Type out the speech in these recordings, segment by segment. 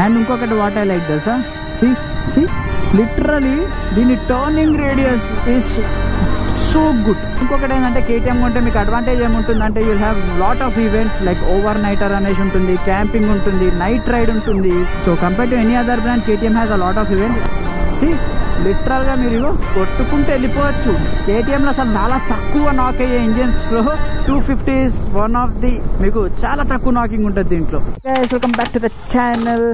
And ఇంకొకటి what I like తెలుసా, see literally దీని turning radius is so good. ఇంకొకటి ఏంటంటే కేటీఎం కొంటే మీకు అడ్వాంటేజ్ ఏముంటుందంటే you have lot of events like overnighter అనేసి ఉంటుంది, క్యాంపింగ్ ఉంటుంది, నైట్ రైడ్ ఉంటుంది. So compare to any other brand KTM has a lot of events. See literal గా మీరు కొట్టుకుంటూ వెళ్ళిపోవచ్చు. కేటీఎం లో అసలు చాలా తక్కువ నాక్ అయ్యే ఇంజిన్స్ లో 250 is వన్ ఆఫ్ ది, మీకు చాలా తక్కువ నాకింగ్ ఉంటుంది దీంట్లో. Welcome back to the channel.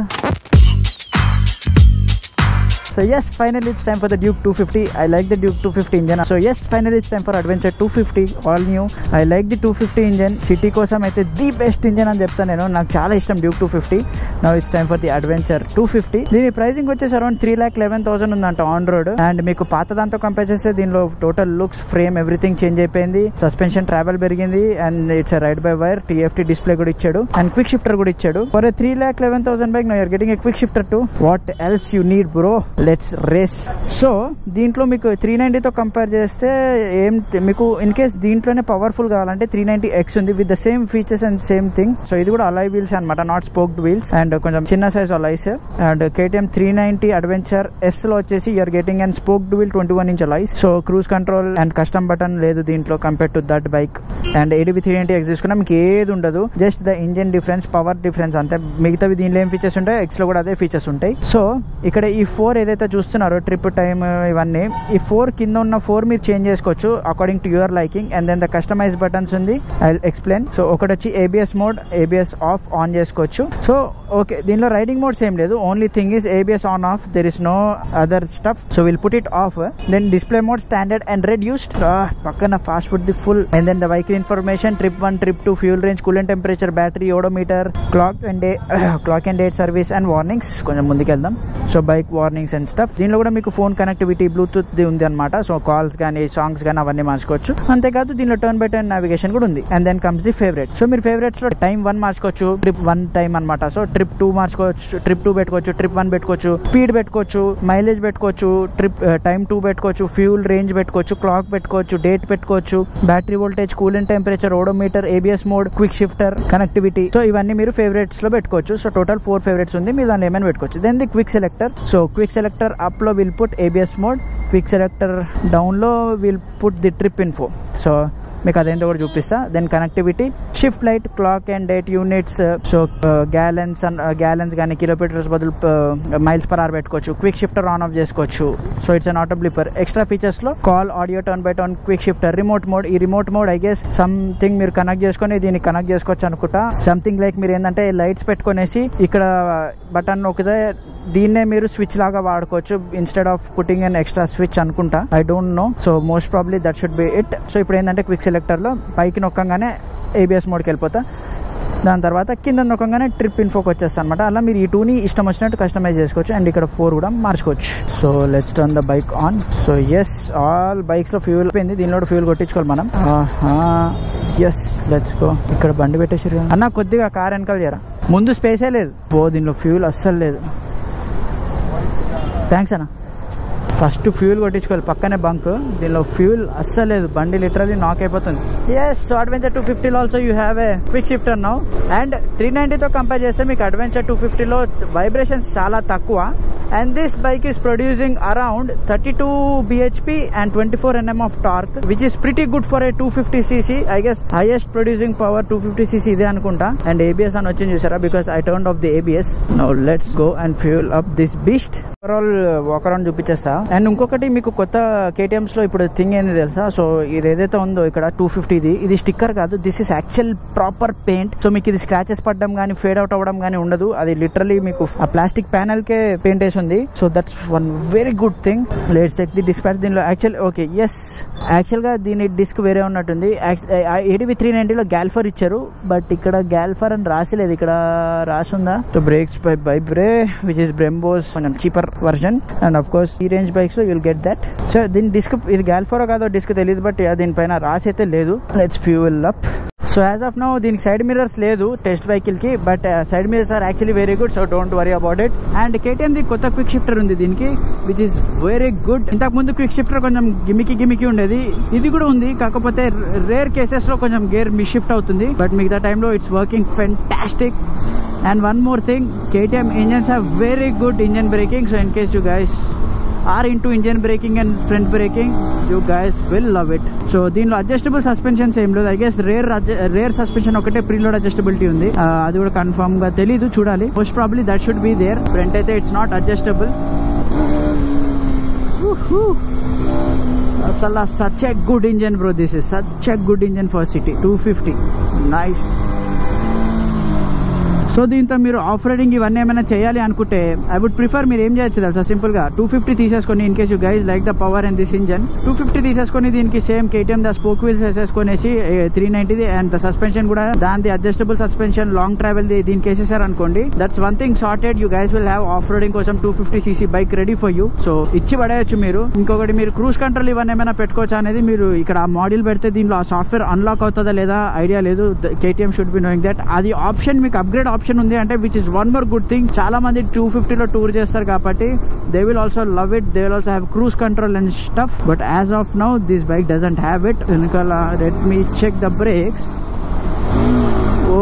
So yes, finally it's time for the Duke 250. I like the Duke 250 engine. So yes, finally it's time for Adventure 250 all new. I like the 250 engine. City kosam aithe the best engine ani cheptanu nenu. Naaku chaala ishtam Duke 250. Now it's time for the Adventure 250. Dini pricing vachesi around 3,11,000 undanta on road. And meeku paata danto compare cheste deenlo total looks, frame, everything change ayipindi. Suspension travel berigindi and it's a ride by wire. TFT display kuda ichchadu and quick shifter kuda ichchadu. For a 3,11,000 bike now you're getting a quick shifter too. What else you need, bro? Let's race. So దీంట్లో మీకు 390తో compare చేస్తే ఏం మీకు in case దీంట్లోనే powerful కావాలంటే 390X ఉంది with the same features and same thing. So ఇది కూడా అలాయ్ వీల్స్ అనమాట, నాట్ స్పోక్డ్ వీల్స్ అండ్ కొంచెం చిన్న size alloys. And KTM 390 adventure S లో వచ్చేసి you're getting and spoked wheel 21 inch alloys. So cruise control and custom button లేదు దీంట్లో compare to that bike. And ADV 390X తీసుకున్నా మీకు ఏది ఉండదు, just the engine difference, power difference అంతే. మిగతావి దీనిలో ఏం ఫీచర్స్ ఉంటాయి, ఎక్స్ లో కూడా అదే ఫీచర్స్ ఉంటాయి. సో ఇక్కడ ఈ 4 ఏదైతే చూస్తున్నారు ట్రిప్ టైమ్ ఇవన్నీ, ఈ 4 కింద ఉన్న 4 మీరు చేంజ్ చేసుకోవచ్చు according to your liking. And then the customize buttons ఉంది, ఐ విల్ ఎక్స్ప్లెయిన్. సో ఒకటి వచ్చి ABS mode, ABS off on చేసుకోవచ్చు. సో ఓకే, దీనిలో రైడింగ్ మోడ్స్ ఏం లేదు, only thing is ABS on off, there is no other stuff. So will put it off. Then display mode standard and reduced, పక్కన fast food the full. And then the vehicle information, trip 1, trip 2, fuel range, coolant temperature, battery, odometer, clock and date service and warnings. కొంచెం ముందుకెళ్దాం. So bike warnings and stuff. దీనిలో కూడా మీకు phone connectivity, Bluetooth ఉంది అనమాట. So calls కానీ songs కానీ అవన్నీ మార్చుకోవచ్చు. అంతేకాదు దీనిలో టర్న్ బై టర్న్ నావిగేషన్ కూడా ఉంది. And then comes the favourite. So మీరు ఫేవరెట్స్ లో టైం 1 మార్చుకోవచ్చు, ట్రిప్ 1 టైం అనమాట. సో ట్రిప్ 2 మార్చుకోవచ్చు, ట్రిప్ 2 పెట్టుకోవచ్చు, ట్రిప్ 1 పెట్టుకోవచ్చు, స్పీడ్ పెట్టుకోవచ్చు, మైలేజ్ పెట్టుకోవచ్చు, ట్రిప్ టైం 2 పెట్టుకోవచ్చు, ఫ్యూల్ రేంజ్ పెట్టుకోవచ్చు, క్లాక్ పెట్టుకోవచ్చు, డేట్ పెట్టుకోవచ్చు, battery voltage, coolant temperature, odometer, ABS mode, quick shifter, connectivity. So ఇవన్నీ మీరు ఫేవరెట్స్ లో పెట్టుకోవచ్చు. సో టోటల్ 4 ఫేవరెట్స్ ఉంది, మీరు దాన్ని ఏమైనా పెట్టుకోవచ్చు. Then the quick selector. So quick selector up లో will put ABS mode, quick selector down లో will put the trip info. So మీకు అదేంటో కూడా చూపిస్తా. Then connectivity, shift light, clock and date, units, so gallons కానీ kilometres బదులు miles per hour పెట్టుకోవచ్చు, quick shifter on off చేసుకోవచ్చు. So it's an auto blipper. Extra features లో call, audio, turn by turn, quick shifter, remote mode. ఈ remote mode I guess something మీరు connect చేసుకుని దీన్ని connect చేసుకోవచ్చు అనుకుంటా. సంథింగ్ లైక్ మీరు ఏంటంటే లైట్స్ పెట్టుకునేసి ఇక్కడ బటన్ నొక్కితే దీన్నే మీరు స్విచ్ లాగా వాడుకోవచ్చు instead of putting an extra switch అనుకుంటా, I don't know. So most probably that should be it. So ఇప్పుడు ఏంటంటే క్విక్ సెలెక్టర్ లో పైకి నొక్కగానే ABS మోడ్కి వెళ్ళిపోతా, దాని తర్వాత కింద నొక్కగానే ట్రిప్ ఇన్ఫోకి వచ్చేస్తా అనమాట. అలా మీరు ఈ 2ని ఇష్టం వచ్చినట్టు కస్టమైజ్ చేసుకోవచ్చు. అండ్ ఇక్కడ 4 కూడా మార్చుకోవచ్చు. So let's turn the bike on. So yes, all bikes లో ఫ్యూల్ అయిపోయింది, దీనిలో ఫ్యూల్ కొట్టించుకోవాలి మనం. Yes, let's go. ఇక్కడ బండి పెట్టేసారు అన్న, కొద్దిగా కార్ వెనకాల చేయరా, ముందు స్పేసే లేదు. దీనిలో ఫ్యూల్ అస్సలు లేదు. థ్యాంక్స్ అన్న. ఫస్ట్ ఫ్యూల్ కొట్టించుకోవాలి, పక్కనే బంక్. దీనిలో ఫ్యూల్ అస్సలు లేదు, బండి లిటరలీ నాక్ అయిపోతుంది. ఎస్, అడ్వెంచర్ 250 లో also you have a quick shifter now. And 390తో కంపేర్ చేస్తే మీకు అడ్వెంచర్ 250లో వైబ్రేషన్స్ చాలా తక్కువ. And this bike is producing around 32 bhp and 24 Nm of torque, which is pretty good for a 250cc. I guess highest producing power 250cc ఇదే అనుకుంటా. And ABS అని వచ్చింది చూసారా, because I turned off the ABS. Now let's go and fuel up this beast. Overall walk around చూపించేస్తా. And ఇంకొకటి మీకు కొత్త KTMs లో ఇప్పుడు థింగ్ ఏంది తెలుసా, సో ఇది ఏదైతే ఉందో ఇక్కడ 250 ఇది స్టిక్కర్ కాదు, this is actual proper paint. So మీకు ఇది స్క్రాచెస్ పడడం కానీ ఫేడ్ అవుట్ అవ్వడం కానీ ఉండదు, అది లిటరలీ మీకు ఆ ప్లాస్టిక్ ప్యానల్ కే పెయింట్ వేసి ఉంది. So that's one very good thing. Let's check the dispatch. దీనిలో యాక్చువల్ ఓకే ఎస్, యాక్చువల్ గా దీని డిస్క్ వేరే ఉన్నట్టుంది. ADV 390లో గ్యాల్ఫర్ ఇచ్చారు, బట్ ఇక్కడ గ్యాల్ఫర్ అని రాసిలేదు, ఇక్కడ రాసి ఉందా. So brakes ByBre which is Brembos, కొంచెం cheaper version. And of course ఈ రేంజ్ బైక్స్ లో యుల్ గెట్ దట్. సో దీని డిస్క్ ఇది గ్యాల్ఫర్ కాదో డిస్క్ తెలియదు, బట్ దీనిపైన రాసి అయితే లేదు. Let's fuel up. So as of now దీనికి సైడ్ మిర్రర్స్ లేదు టెస్ట్ వెహికల్ కి, but side mirrors are actually very good. So don't worry about it. And KTM the కొత్త క్విక్ షిఫ్టర్ ఉంది దీనికి, విచ్ ఇస్ వెరీ గుడ్. ఇంతకు ముందు quick shifter కొంచెం గిమికి ఉండేది, ఇది కూడా ఉంది, కాకపోతే రేర్ కేసెస్ లో కొంచెం గేర్ మిస్ షిఫ్ట్ అవుతుంది, బట్ మిగతా టైంలో it's working fantastic. And one more thing, KTM engines have very good engine braking, so in case you guys are into engine braking and front braking, you guys will love it. So దీనిలో adjustable suspensions ఏం లేదు. I guess rear suspension ఒకటే preload adjustability ఉంది. అది కూడా confirm గా తెలీదు, చూడాలి. Most probably that should be there. Front అయితే ఇట్స్ నాట్ అడ్జస్టబుల్. అసలు such a good engine bro, this is such a good engine for city. 250 nice. So దీంతో మీరు ఆఫ్ రైడింగ్ ఇవన్నీ ఏమైనా చేయాలి అనుకుంటే ఐ వుడ్ ప్రిఫర్ మీరు ఏం చేయొచ్చు తెలుసా, సింపుల్ గా 250 తీసేసుకొని, in case you guys like the power and this engine, 250 తీసేసుకొని దీనికి same KTM the spoke wheels వేసేసుకునేసి 390 అండ్ ద సస్పెన్షన్ కూడా దాని అడ్జస్టబుల్ సస్పెన్షన్ లాంగ్ ట్రావెల్ దీనికి వేసేసారు అనుకోండి, that's one thing sorted. You guys will have off roading కోసం 250cc bike ready for you. So ఇచ్చి పడేయచ్చు మీరు. ఇంకొకటి, మీరు క్రూజ్ కంట్రోల్ ఇవన్నీ ఏమైనా పెట్టుకోవచ్చు అనేది, మీరు ఇక్కడ ఆ మోడల్ పెడితే దీనిలో ఆ సాఫ్ట్వేర్ అన్లాక్ అవుతుందా లేదా ఐడియా లేదు. KTM should be knowing that. అది ఆప్షన్, మీకు అప్గ్రేడ్ ఆప్షన్ ఉంది అంటే, which is one more good thing. చాలా మంది 250లో టూర్ చేస్తారు కాబట్టి they will also love it. They will also have cruise control and stuff. But as of now this bike doesn't have it. వెనకాల let me check the brakes.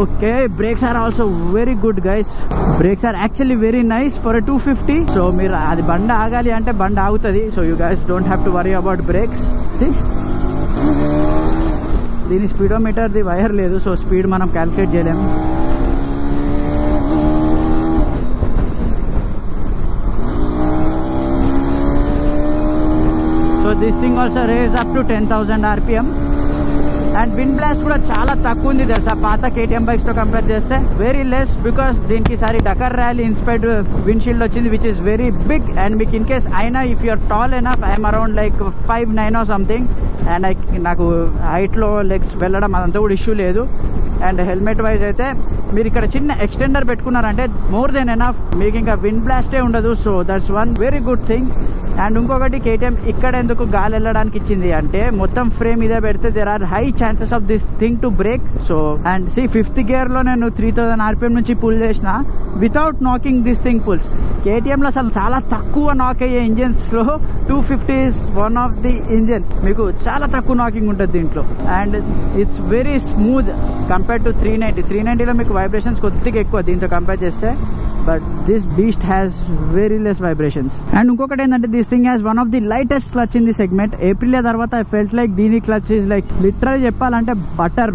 Okay, brakes are also very good guys. Brakes are actually very nice for 250. So మీరు అది బండి ఆగాలి అంటే బండి ఆగుతుంది. So you guys don't have to worry about brakes. See, దీని speedometer the wire లేదు, so speed మనం క్యాల్కులేట్ చేయలేము. So this thing also raised up to 10,000 RPM. And wind blast కూడా చాలా తక్కువ ఉంది తెలుసా పాత KTM బైక్స్ తో కంపేర్ చేస్తే. వెరీ లెస్, బికాస్ దీనికి సారి Dakar rally inspired windshield వచ్చింది, which is very big. And మీకు ఇన్ కేస్ అయినా, if you're tall enough, I'm around like 5'9" or something, and నాకు హైట్ లో లెగ్స్ వెళ్ళడం అదంతా కూడా ఇష్యూ లేదు. అండ్ హెల్మెట్ వైజ్ అయితే మీరు ఇక్కడ చిన్న ఎక్స్టెండర్ పెట్టుకున్నారంటే మోర్ దెన్ ఎనఫ్, మీకు ఇంకా విండ్ బ్లాస్టే ఉండదు. So that's one very good thing. And ఇంకొకటి, KTM ఇక్కడ ఎందుకు గాలి వెళ్ళడానికి ఇచ్చింది అంటే, మొత్తం ఫ్రేమ్ ఇదే పెడితే there are high chances of this thing to break. So and see, 5th gear లో నేను 3000 RPM నుంచి పుల్ చేసిన without knocking this thing pulls. KTM లో అసలు చాలా తక్కువ నాక్ అయ్యే ఇంజన్స్ లో 250 is one of the engine. మీకు చాలా తక్కువ నాకింగ్ ఉంటుంది దీంట్లో. And it's very smooth compare to 390. 390లో మీకు వైబ్రేషన్స్ కొద్దిగా ఎక్కువ దీంతో కంపేర్ చేస్తే, but this beast has very less vibrations. And ఇంకొకటి ఏంటంటే, this thing has one of the lightest clutch in the segment. April తర్వాత ఐ ఫెల్ట్ లైక్ దీని clutch is like literal చెప్పాలంటే బటర్.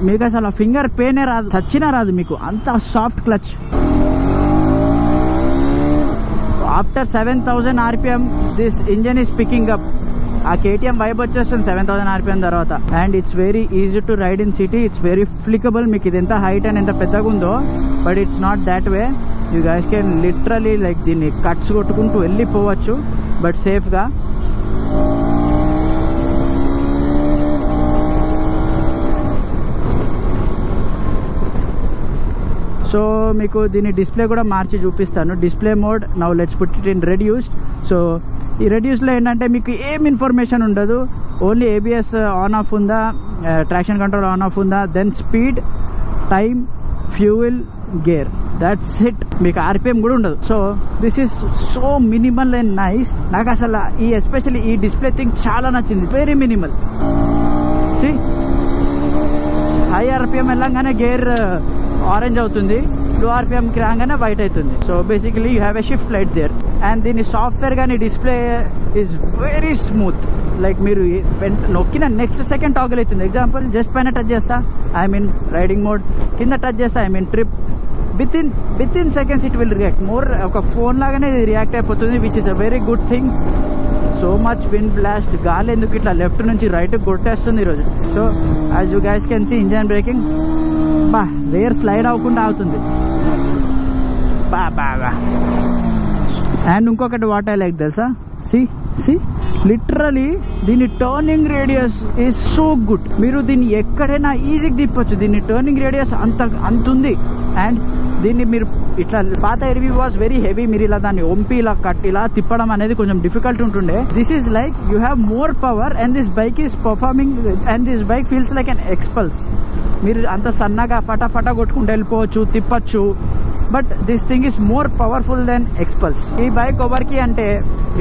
మీకు అసలు ఫింగర్ పెయినే రాదు, చచ్చినా రాదు మీకు, అంత soft clutch. After 7000 RPM this engine is picking up. ఆ KTM వైబ్ వచ్చేస్తుంది 7000 RPM తర్వాత. And it's very easy to ride in city. It's very flickable. మీకు ఇది ఎంత హైట్ అండ్ ఎంత పెద్దగా ఉందో, but it's not that way. You guys can literally like దీన్ని కట్స్ కొట్టుకుంటూ వెళ్ళిపోవచ్చు, బట్ సేఫ్గా. సో మీకు దీని డిస్ప్లే కూడా మార్చి చూపిస్తాను. Display mode now let's put it in reduced. So ఈ రెడ్యూస్లో ఏంటంటే మీకు ఏం ఇన్ఫర్మేషన్ ఉండదు, ఓన్లీ ABS ఆన్ ఆఫ్ ఉందా, ట్రాక్షన్ కంట్రోల్ ఆన్ ఆఫ్ ఉందా, then speed, time, fuel, gear, that's it. మీకు RPM కూడా ఉండదు. So this is so minimal and nice. నాకు అసలు ఎస్పెషల్లీ ఈ డిస్ప్లే థింగ్ చాలా నచ్చింది. Very minimal. See, high RPM వెళ్ళంగానే గేర్ ఆరెంజ్ అవుతుంది, లో RPM కి రాగానే వైట్ అవుతుంది. So basically you have a shift light there. And దీని సాఫ్ట్వేర్ కానీ display is very smooth. Like మీరు నొక్కిన నెక్స్ట్ సెకండ్ టాగల్ అవుతుంది. ఎగ్జాంపుల్, జస్ట్ పైన టచ్ చేస్తా, ఐ మీన్ రైడింగ్ మోడ్, కింద టచ్ చేస్తా, I mean trip, within seconds it will react. More ఒక ఫోన్ లాగానే ఇది రియాక్ట్ అయిపోతుంది, which is a very good thing. So much wind blast, గాలి ఎందుకు ఇట్లా లెఫ్ట్ నుంచి రైట్ కొట్టేస్తుంది ఈరోజు. So as you guys can see engine braking బా, రేర్ స్లైడ్ అవ్వకుండా అవుతుంది బాగా. అండ్ ఇంకొకటి వాట్ ఐ లైక్ తెలుసా, సి లిటరలీ దీని turning radius is so good. మీరు దీన్ని ఎక్కడైనా ఈజీగా తిప్పొచ్చు. దీని టర్నింగ్ రేడియస్ అంత ఉంది. అండ్ దీన్ని మీరు ఇట్లా పాత ఎడివి వాజ్ వెరీ హెవీ. మీరు ఇలా దాన్ని ఒంపి ఇలా కట్టి ఇలా తిప్పడం అనేది కొంచెం డిఫికల్ట్ ఉంటుండే. This is like you have more power and this bike is performing and this bike feels like an Xpulse. మీరు అంత సన్నగా ఫటాఫటా కొట్టుకుంటూ వెళ్ళిపోవచ్చు, తిప్పచ్చు. But this thing is more powerful then Xpulse. ఈ బైక్ ఎవరికి అంటే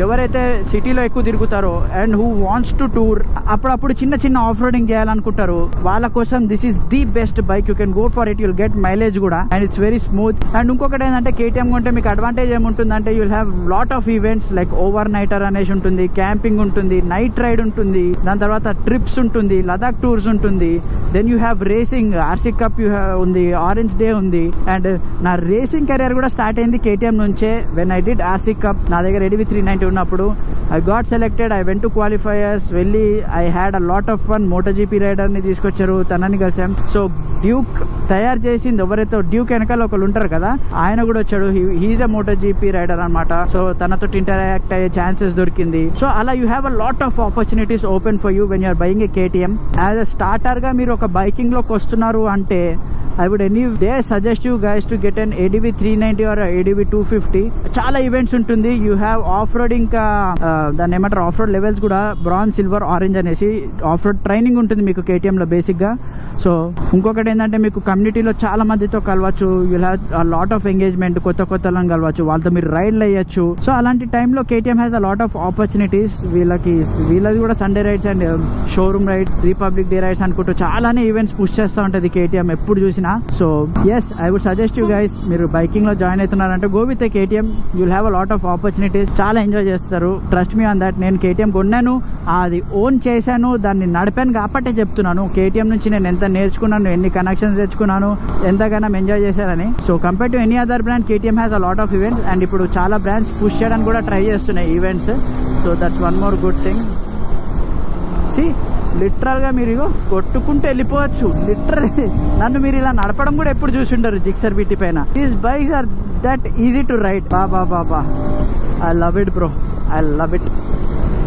ఎవరైతే సిటీలో ఎక్కువ తిరుగుతారో and who wants to tour, అప్పుడప్పుడు చిన్న చిన్న ఆఫ్ రోడింగ్ చేయాలనుకుంటారు, వాళ్ళ కోసం this is the best bike. You can go for it, you'll get mileage కూడా and it's very smooth. And ఇంకొకటి ఏంటంటే KTM కొంటే మీకు అడ్వాంటేజ్ ఏముంటుందంటే you'll have lot of events like overnighter అనేసి ఉంటుంది, క్యాంపింగ్ ఉంటుంది, నైట్ రైడ్ ఉంటుంది, దాని తర్వాత ట్రిప్స్ ఉంటుంది, లదాఖ్ టూర్స్ ఉంటుంది, then you have racing, RC cup ఉంది, ఆరెంజ్ డే ఉంది. అండ్ నా రేసింగ్ కెరియర్ కూడా స్టార్ట్ అయింది KTM నుంచే. When I did RC cup నా దగ్గర ADV 390 ఉన్నప్పుడు I got selected, I went to qualifiers, వెళ్ళి I had a lot of fun. MotoGP rider ని తీసుకొచ్చారు, తనని కలిసాం. సో డ్యూక్ తయారు చేసింది ఎవరైతే, డ్యూక్ వెనకాల ఒకళ్ళు ఉంటారు కదా, ఆయన కూడా వచ్చాడు. హీఈస్ ఎ MotoGP రైడర్ అనమాట. సో తనతో ఇంటరాక్ట్ అయ్యే ఛాన్సెస్ దొరికింది. సో అలా you have a lot of opportunities open for you when you're buying a KTM. As a starter గా మీరు ఒక బైకింగ్ లోకి వస్తున్నారు అంటే I would anyway suggest you guys to get an ADV 390 or ADV 250. చాలా events ఉంటుంది. You have of road, ఇంకా దాన్ని ఏమంటారు ఆఫ్ రోడ్ లెవెల్స్ కూడా, బ్రాంజ్, సిల్వర్, ఆరెంజ్ అనేసి ఆఫ్ రోడ్ ట్రైనింగ్ ఉంటుంది మీకు KTM లో బేసిక్ గా. సో ఇంకొకటి ఏంటంటే మీకు కమ్యూనిటీలో చాలా మందితో కలవచ్చు, you have lot of engagement, కొత్త కొత్తలను కలవచ్చు, వాళ్ళతో మీరు రైడ్లు వేయచ్చు. సో అలాంటి టైంలో KTM has a lot of opportunities. వీళ్ళది కూడా Sunday rides and showroom ride, republic day rides అనుకుంటూ చాలానే ఈవెంట్స్ పుష్ చేస్తూ ఉంటుంది KTM ఎప్పుడు చూసినా. So yes, I would suggest you guys, మీరు బైకింగ్ లో జాయిన్ అవుతున్నారంటే go with KTM. You'll have a lot of opportunities, చాలా ఎంజాయ్ చేస్తారు. Trust me on that. నేను KTM కొన్నాను, అది ఓన్ చేశాను, దాన్ని నడిపాను కాబట్టి చెప్తున్నాను. KTM నుంచి నేను ఎంత నేర్చుకున్నాను, ఎన్ని కనెక్షన్స్ తెచ్చుకున్నాను, ఎంతగానో ఎంజాయ్ చేశారని. So compare to any other brand, KTM has a lot of events. And ఇప్పుడు చాలా బ్రాండ్స్ పుష్ చేయడానికి కూడా ట్రై చేస్తున్నాయి events. So that's one more good thing. See literal గా మీరు కొట్టుకుంటూ వెళ్ళిపోవచ్చు. లిటరల్లీ నన్ను మీరు ఇలా నడపడం కూడా ఎప్పుడు చూసింటారు జిక్సర్ BT పైన. These bikes are that easy to ride. బాబా I love it bro, I love it.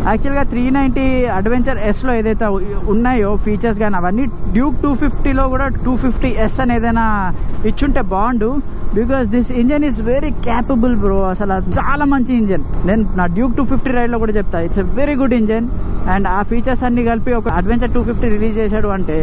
యాక్చువల్గా 390 అడ్వెంచర్ S లో ఏదైతే ఉన్నాయో ఫీచర్స్ కానీ అవన్నీ డ్యూక్ 250లో కూడా 250S అని ఏదైనా ఇచ్చుంటే బాగుండు. Because this engine is very capable bro. అసలు చాలా మంచి ఇంజన్. నేను నా డ్యూక్ 250 రైడ్ లో కూడా చెప్తా, it's a very good engine. And ఆ ఫీచర్స్ అన్ని కలిపి ఒక అడ్వెంచర్ 250 రిలీజ్ చేశాడు అంటే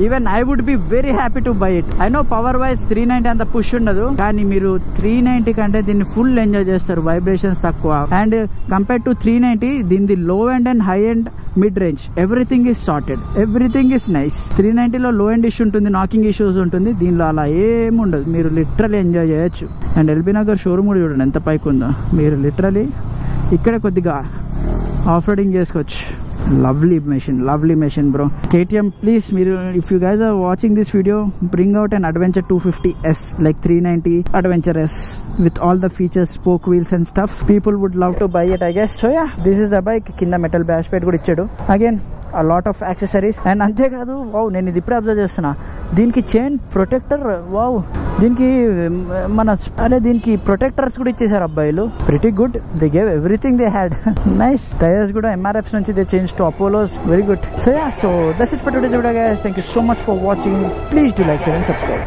even I would be very happy to buy it. I know power wise 390 అంత పుష్ ఉండదు, కానీ మీరు 390 కంటే దీన్ని ఫుల్ ఎంజాయ్ చేస్తారు. వైబ్రేషన్స్ తక్కువ. అండ్ కంపేర్ టు 390 దీని low end and high end, mid range, everything is sorted, everything is nice. 390లో లో ఎండ్ ఇష్యూ ఉంటుంది, నాకింగ్ ఇష్యూస్ ఉంటుంది. దీనిలో అలా ఏముండదు, మీరు లిటరలీ ఎంజాయ్ చేయొచ్చు. అండ్ ఎల్బీ నగర్ షోరూమ్ కూడా చూడండి ఎంత పైకి ఉందో. మీరు లిటరలీ ఇక్కడే కొద్దిగా ఆఫ్ రోడింగ్ చేసుకోవచ్చు. lovely machine bro. KTM, please, if you guys are watching this video, bring out an Adventure 250S like 390 Adventure S with all the features, spoke wheels and stuff. People would love to buy it, I guess. So yeah, this is the bike. Kinda metal bash plate kuda ichchadu. Again, a lot of accessories. And ante kaadu, wow, nenu idi ippude observe chestuna, దీనికి chain protector, wow, దీనికి దీనికి protectors కూడా ఇచ్చేసారు అబ్బాయిలు. Pretty good, they gave everything they had. Nice. Tyres కూడా MRFs నుంచి they change to Apollos. Very good. So yeah, so that's it for today's video guys. Thank you so much for watching. Please do like, share and subscribe.